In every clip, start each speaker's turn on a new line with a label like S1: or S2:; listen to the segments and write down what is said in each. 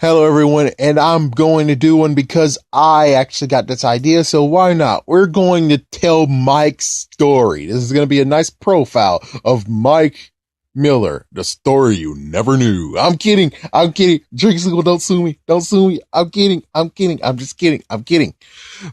S1: Hello, everyone, and I'm going to do one because I actually got this idea, so why not? We're going to tell Mike's story. This is going to be a nice profile of Mike Miller, the story you never knew. I'm kidding. Drinkable, don't sue me. Don't sue me. I'm kidding. I'm just kidding. I'm kidding.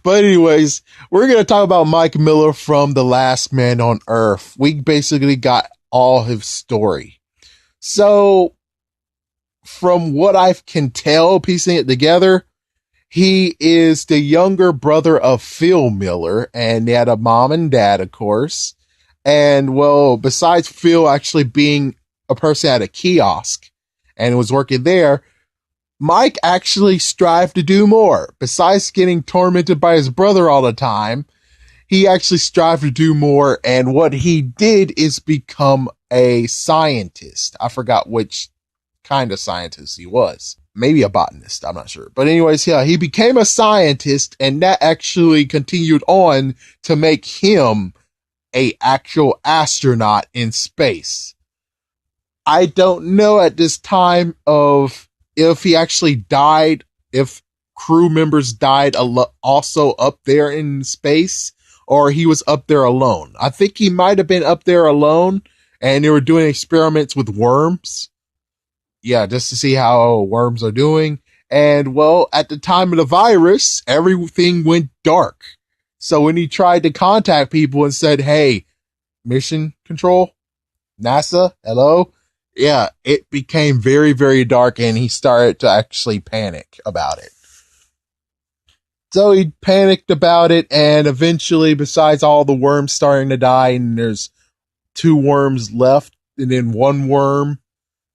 S1: But anyways, we're going to talk about Mike Miller from The Last Man on Earth. We basically got all his story. So, from what I can tell, piecing it together, he is the younger brother of Phil Miller, and they had a mom and dad, of course. And well, besides Phil actually being a person at a kiosk and was working there, Mike actually strived to do more. Besides getting tormented by his brother all the time, he actually strived to do more. And what he did is become a scientist. I forgot which kind of scientist he was. Maybe a botanist, I'm not sure. But anyways, yeah, he became a scientist, and that actually continued on to make him a actual astronaut in space. I don't know at this time of if he actually died, if crew members died also up there in space, or he was up there alone. I think he might have been up there alone, and they were doing experiments with worms. Yeah, just to see how worms are doing. And well, at the time of the virus, everything went dark. So when he tried to contact people and said, hey, mission control, NASA, hello? Yeah, it became very, very dark, and he started to actually panic about it. So he panicked about it, and eventually, besides all the worms starting to die, and there's 2 worms left, and then 1 worm.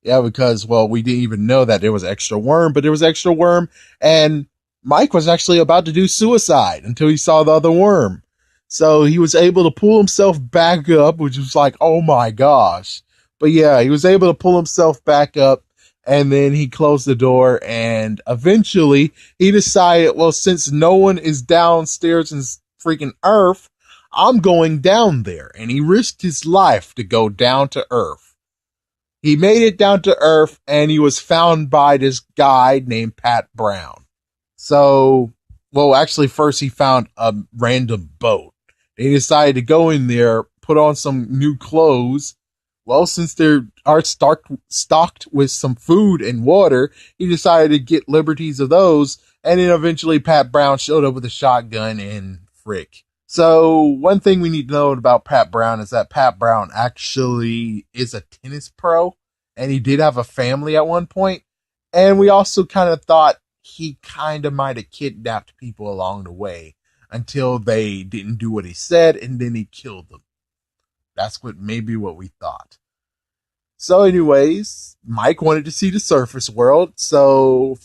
S1: Yeah, because, well, we didn't even know that there was extra worm, but there was extra worm, and Mike was actually about to do suicide until he saw the other worm. So he was able to pull himself back up, which was like, oh my gosh. But yeah, he was able to pull himself back up, and then he closed the door, and eventually he decided, well, since no one is downstairs in freaking Earth, I'm going down there. And he risked his life to go down to Earth. He made it down to Earth, and he was found by this guy named Pat Brown. So, well, actually, first he found a random boat. He decided to go in there, put on some new clothes. Well, since they are stocked with some food and water, he decided to get liberties of those. And then eventually Pat Brown showed up with a shotgun and frick. So one thing we need to know about Pat Brown is that Pat Brown actually is a tennis pro, and he did have a family at one point. And we also kind of thought he kind of might have kidnapped people along the way until they didn't do what he said, and then he killed them. That's what we thought. So anyways, Mike wanted to see the surface world. So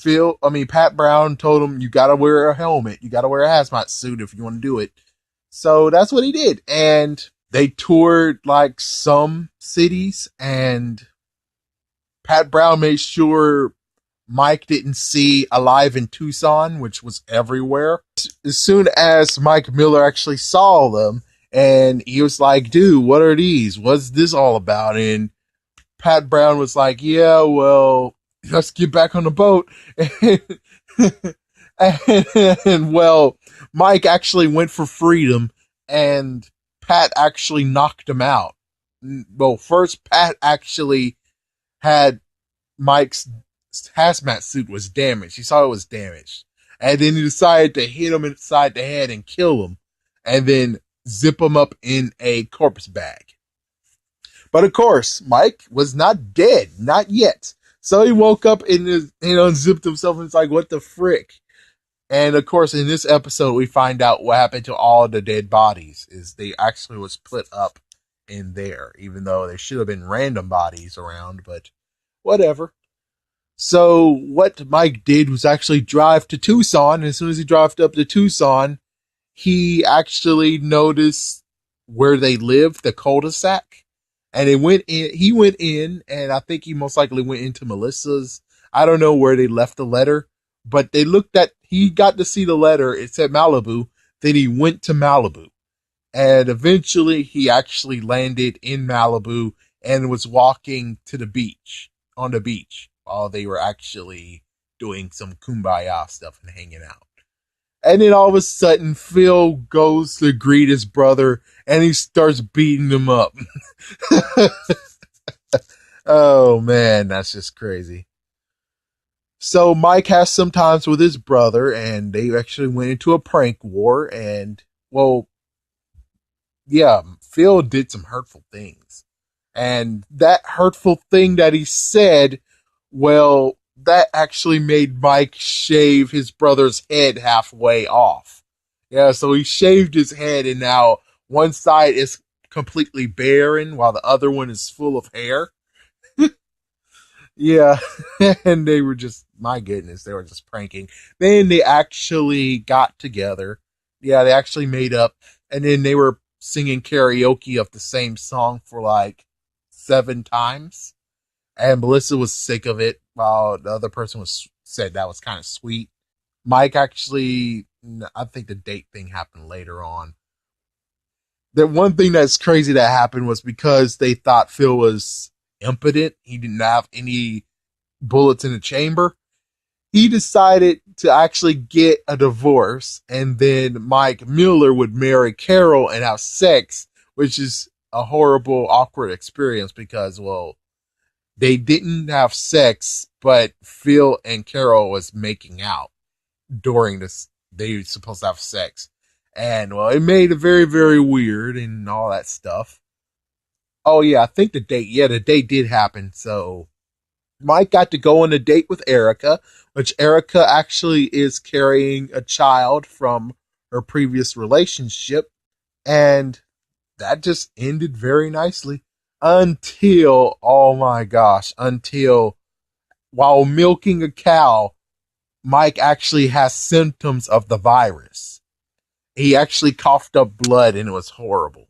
S1: Pat Brown told him, you gotta wear a helmet. You gotta wear a hazmat suit if you want to do it. So that's what he did. And they toured like some cities, and Pat Brown made sure Mike didn't see Alive in Tucson, which was everywhere. As soon as Mike Miller actually saw them, and he was like, dude, what are these? What's this all about? And Pat Brown was like, yeah, well, let's get back on the boat. And well, Mike actually went for freedom, and Pat actually knocked him out. Well, first Pat actually had Mike's hazmat suit was damaged. He saw it was damaged. And then he decided to hit him inside the head and kill him, and then zip him up in a corpse bag. But of course, Mike was not dead, not yet. So he woke up and unzipped himself, and it's like, what the frick? And of course, in this episode, we find out what happened to all the dead bodies. Is they actually was put up in there, even though there should have been random bodies around, but whatever. So what Mike did was actually drive to Tucson. And as soon as he drove up to Tucson, he actually noticed where they lived, the cul-de-sac. And he went in, and I think he most likely went into Melissa's. I don't know where they left the letter. But he got to see the letter. It said Malibu. Then he went to Malibu. And eventually he actually landed in Malibu and was walking to the beach, on the beach, while they were actually doing some kumbaya stuff and hanging out. And then all of a sudden, Phil goes to greet his brother and he starts beating him up. Oh man, that's just crazy. So Mike has some times with his brother and they actually went into a prank war and, well, yeah, Phil did some hurtful things. And that hurtful thing that he said, well, that actually made Mike shave his brother's head halfway off. Yeah, so he shaved his head and now one side is completely barren while the other one is full of hair. Yeah, and they were just, my goodness, they were just pranking. Then they actually got together. Yeah, they actually made up, and then they were singing karaoke of the same song for like 7 times. And Melissa was sick of it, while the other person was said that was kind of sweet. Mike actually, I think the date thing happened later on. The one thing that's crazy that happened was because they thought Phil was impotent. He didn't have any bullets in the chamber. He decided to actually get a divorce, and then Mike Miller would marry Carol and have sex, which is a horrible, awkward experience because, well, they didn't have sex, but Phil and Carol was making out during this. They were supposed to have sex. And, well, it made it very, very weird and all that stuff. Oh, yeah, I think the date did happen. So Mike got to go on a date with Erica, which Erica actually is carrying a child from her previous relationship. And that just ended very nicely until, oh my gosh, until while milking a cow, Mike actually has symptoms of the virus. He actually coughed up blood and it was horrible.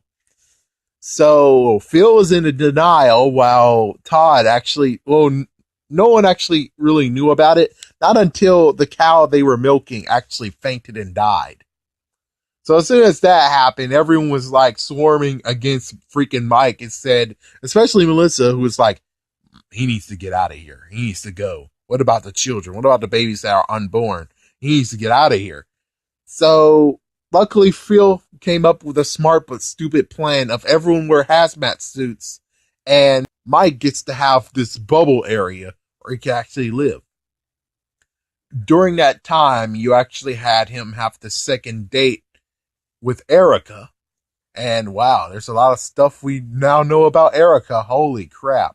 S1: So Phil was in a denial while Todd actually, well, no one actually really knew about it. Not until the cow they were milking actually fainted and died. So as soon as that happened, everyone was like swarming against freaking Mike and said, especially Melissa, who was like, he needs to get out of here. He needs to go. What about the children? What about the babies that are unborn? He needs to get out of here. So luckily, Phil came up with a smart but stupid plan of everyone wear hazmat suits, and Mike gets to have this bubble area where he can actually live. During that time, you actually had him have the second date with Erica, and wow, there's a lot of stuff we now know about Erica. Holy crap.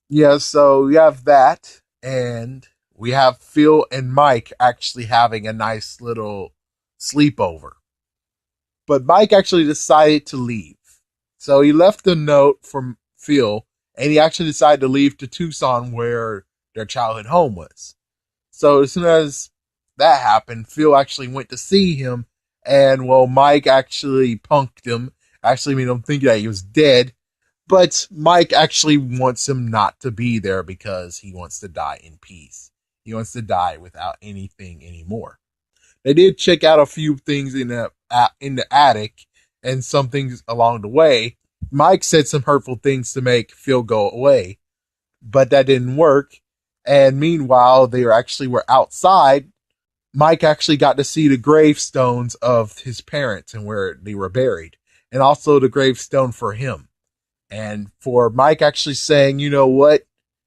S1: Yeah, so we have that, and we have Phil and Mike actually having a nice little sleepover. But Mike actually decided to leave. So he left a note from Phil, and he actually decided to leave to Tucson where their childhood home was. So as soon as that happened, Phil actually went to see him, and well, Mike actually punked him, actually made him think that he was dead. But Mike actually wants him not to be there because he wants to die in peace. He wants to die without anything anymore. They did check out a few things in the attic and some things along the way. Mike said some hurtful things to make Phil go away, but that didn't work. And meanwhile, they were outside. Mike actually got to see the gravestones of his parents and where they were buried, and also the gravestone for him. And for Mike actually saying, you know what,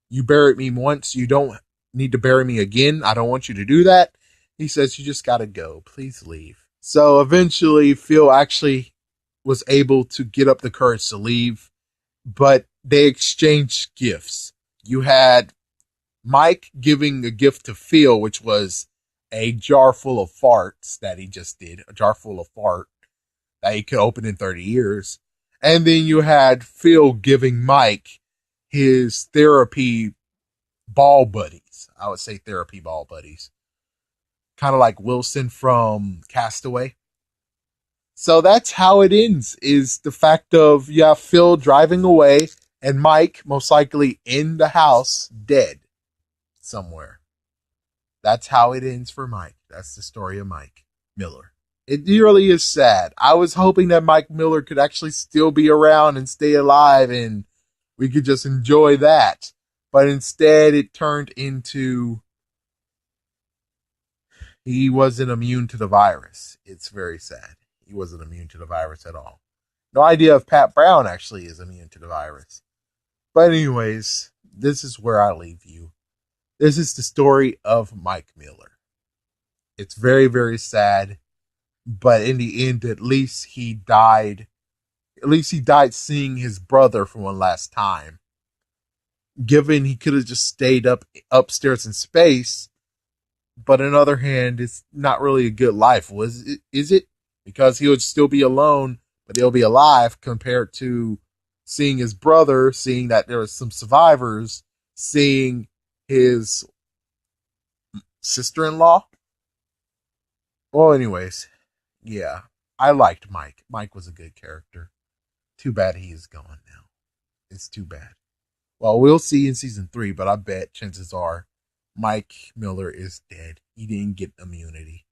S1: you buried me once, you don't need to bury me again. I don't want you to do that. He says, you just got to go. Please leave. So eventually, Phil actually was able to get up the courage to leave, but they exchanged gifts. You had Mike giving a gift to Phil, which was a jar full of farts that he just did, a jar full of fart that he could open in 30 years. And then you had Phil giving Mike his therapy ball buddies. I would say therapy ball buddies. Kind of like Wilson from Castaway. So that's how it ends, is the fact of, you have Phil driving away and Mike most likely in the house dead somewhere. That's how it ends for Mike. That's the story of Mike Miller. It really is sad. I was hoping that Mike Miller could actually still be around and stay alive and we could just enjoy that. But instead, it turned into he wasn't immune to the virus. It's very sad. He wasn't immune to the virus at all. No idea if Pat Brown actually is immune to the virus. But, anyways, this is where I leave you. This is the story of Mike Miller. It's very, very sad. But in the end, at least he died. At least he died seeing his brother for one last time. Given he could have just stayed upstairs in space, but on the other hand, it's not really a good life. Is it? Because he would still be alone, but he'll be alive compared to seeing his brother, seeing that there are some survivors, seeing his sister-in-law. Well, anyways, yeah, I liked Mike. Mike was a good character. Too bad he is gone now. It's too bad. Well, we'll see in season 3, but I bet chances are Mike Miller is dead. He didn't get immunity.